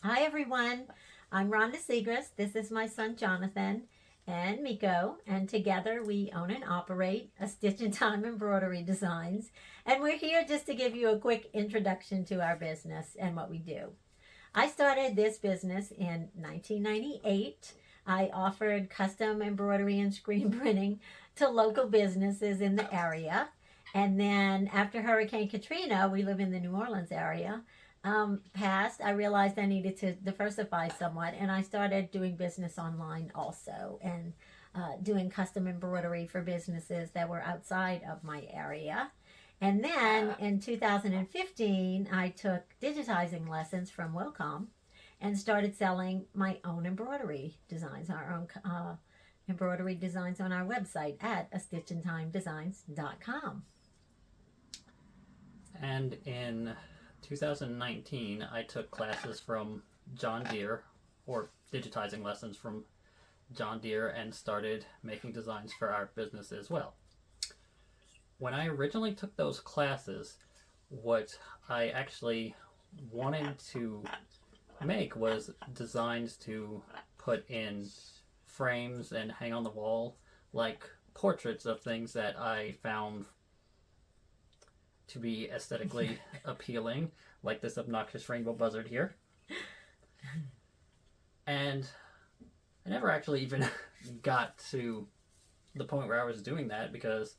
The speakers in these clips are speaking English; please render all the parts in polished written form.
Hi everyone, I'm Rhonda Sigrist. This is my son Jonathan and Mikko, and together we own and operate a Stitch in Time Embroidery Designs. And we're here just to give you a quick introduction to our business and what we do. I started this business in 1998. I offered custom embroidery and screen printing to local businesses in the area. And then after Hurricane Katrina, we live in the New Orleans area, passed, I realized I needed to diversify somewhat, and I started doing business online also, and doing custom embroidery for businesses that were outside of my area. And then in 2015, I took digitizing lessons from Wilcom and started selling my own embroidery designs, our own embroidery designs on our website at a stitchintimedesigns.com. And in 2019, I took classes from John Deere, or digitizing lessons from John Deere, and started making designs for our business as well. When I originally took those classes, what I actually wanted to make was designs to put in frames and hang on the wall, like portraits of things that I found to be aesthetically appealing, like this obnoxious rainbow buzzard here. And I never actually even got to the point where I was doing that, because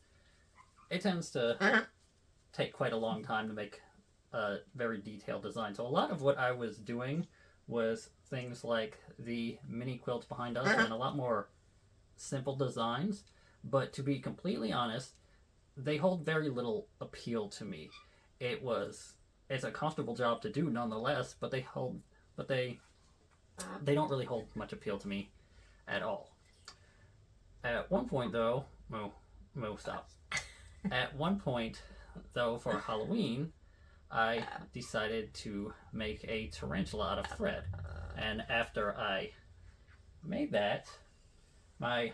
it tends to take quite a long time to make a very detailed design. So a lot of what I was doing was things like the mini quilts behind us and a lot more simple designs. But to be completely honest, they hold very little appeal to me. It's a comfortable job to do nonetheless, but they don't really hold much appeal to me at all. At one point though, stop. At one point though, for Halloween, I decided to make a tarantula out of thread. And after I made that, my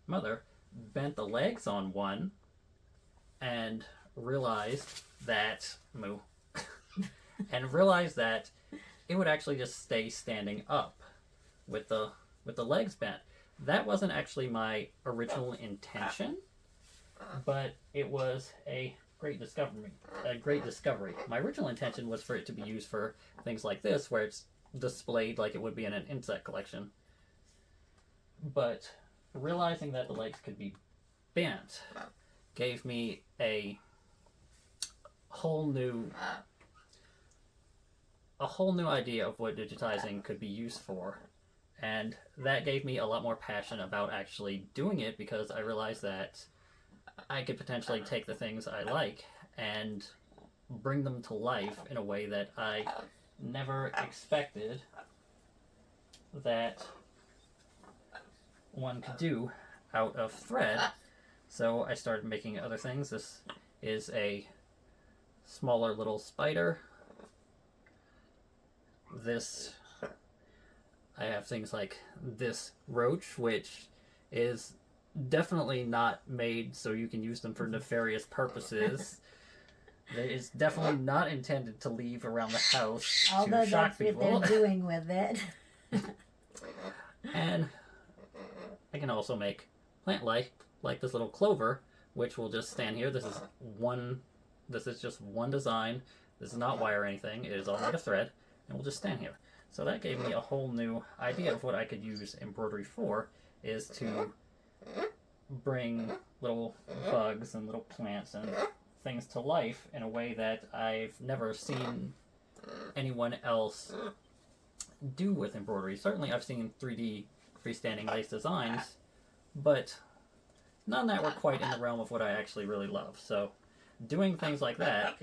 mother bent the legs on one and realized that it would actually just stay standing up with the legs bent. That wasn't actually my original intention, but it was a great discovery. My original intention was for it to be used for things like this, where it's displayed like it would be in an insect collection. But realizing that the legs could be bent gave me a whole new idea of what digitizing could be used for, and that gave me a lot more passion about actually doing it, because I realized that I could potentially take the things I like and bring them to life in a way that I never expected that one could do out of thread. So I started making other things. This is a smaller little spider. I have things like this roach, which is definitely not made so you can use them for nefarious purposes. It is definitely not intended to leave around the house Although to shock that's what people. they're doing with it. And I can also make plant life, like this little clover, which will just stand here. This is just one design. This is not wire or anything. It is all made of thread, and will just stand here. So that gave me a whole new idea of what I could use embroidery for, is to bring little bugs and little plants and things to life in a way that I've never seen anyone else do with embroidery. Certainly I've seen 3D freestanding lace designs, but none that were quite in the realm of what I actually really love. So doing things like that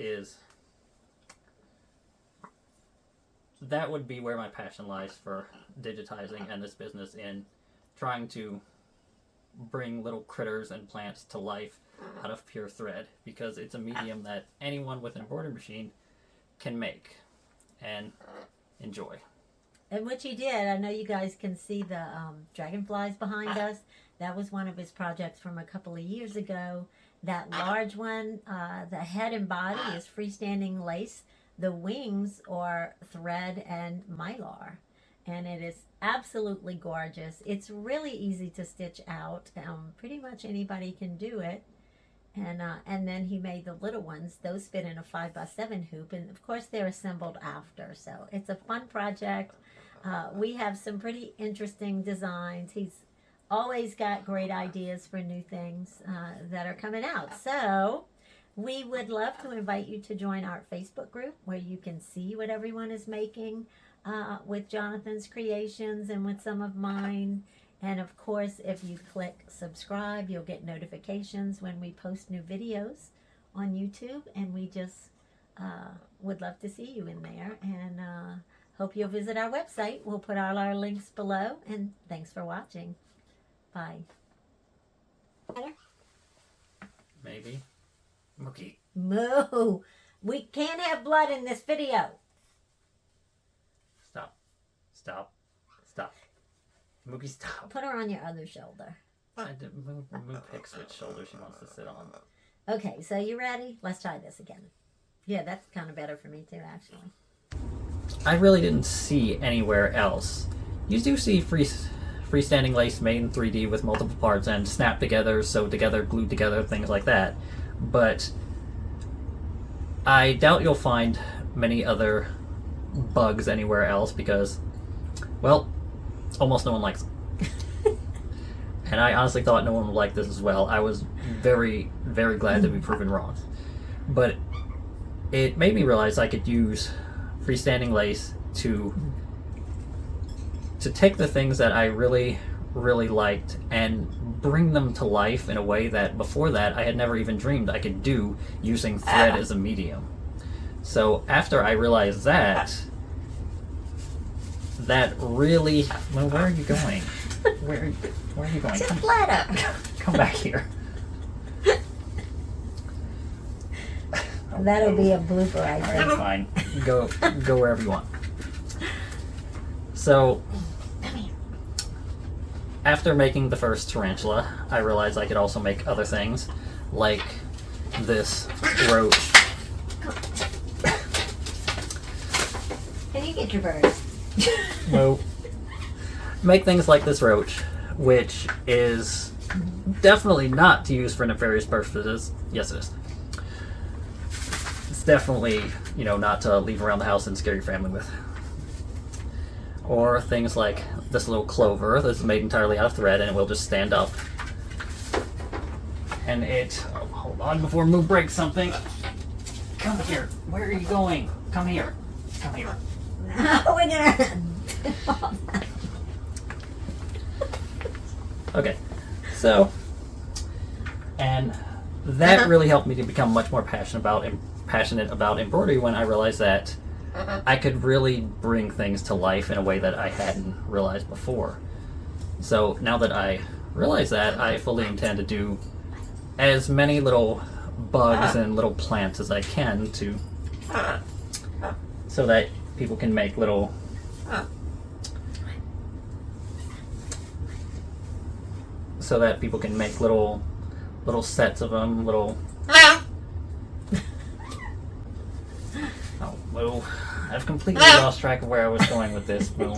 would be where my passion lies for digitizing and this business, in trying to bring little critters and plants to life out of pure thread, because it's a medium that anyone with an embroidery machine can make and enjoy. And what you did, I know you guys can see the dragonflies behind us. That was one of his projects from a couple of years ago. That large one, the head and body is freestanding lace The wings are thread and mylar, and it is absolutely gorgeous. It's really easy to stitch out. Pretty much anybody can do it. And then he made the little ones. Those fit in a 5x7 hoop, and of course they're assembled after. So it's a fun project. We have some pretty interesting designs. He's always got great ideas for new things that are coming out. So we would love to invite you to join our Facebook group where you can see what everyone is making with Jonathan's creations and with some of mine. And of course, if you click subscribe, you'll get notifications when we post new videos on YouTube. And we just would love to see you in there. And hope you'll visit our website. We'll put all our links below. And thanks for watching. Bye. Maybe. Mookie. Moo! We can't have blood in this video. Stop. Stop. Stop. Mookie, stop. Put her on your other shoulder. I didn't move picks which shoulder she wants to sit on. Okay, so you ready? Let's try this again. Yeah, that's kind of better for me too, actually. I really didn't see anywhere else. You do see freestanding lace made in 3D with multiple parts and snapped together, sewed together, glued together, things like that. But I doubt you'll find many other bugs anywhere else because, well, almost no one likes them. And I honestly thought no one would like this as well. I was very, very glad to be proven wrong. But it made me realize I could use freestanding lace to take the things that I really, really liked and bring them to life in a way that before that I had never even dreamed I could do using thread as a medium. So after I realized that really... Well, where are you going? Where are you going? Just let her. Come back here. That'll be a blooper, I think. Alright, fine. Go wherever you want. So, after making the first tarantula, I realized I could also make other things, like this roach. Can you get your bird? No. Make things like this roach, which is definitely not to use for nefarious purposes. Yes, it is. It's definitely, not to leave around the house and scare your family with. Or things like this little clover that's made entirely out of thread and it will just stand up. And hold on before Moo breaks something. Come here. Where are you going? Come here. Come here. No, we're gonna... Okay, so, and that really helped me to become much more passionate about embroidery when I realized that I could really bring things to life in a way that I hadn't realized before. So now that I realize that, I fully intend to do as many little bugs and little plants as I can so that people can make little sets of them, little... Oh, Moo. I've completely lost track of where I was going with this, Moo.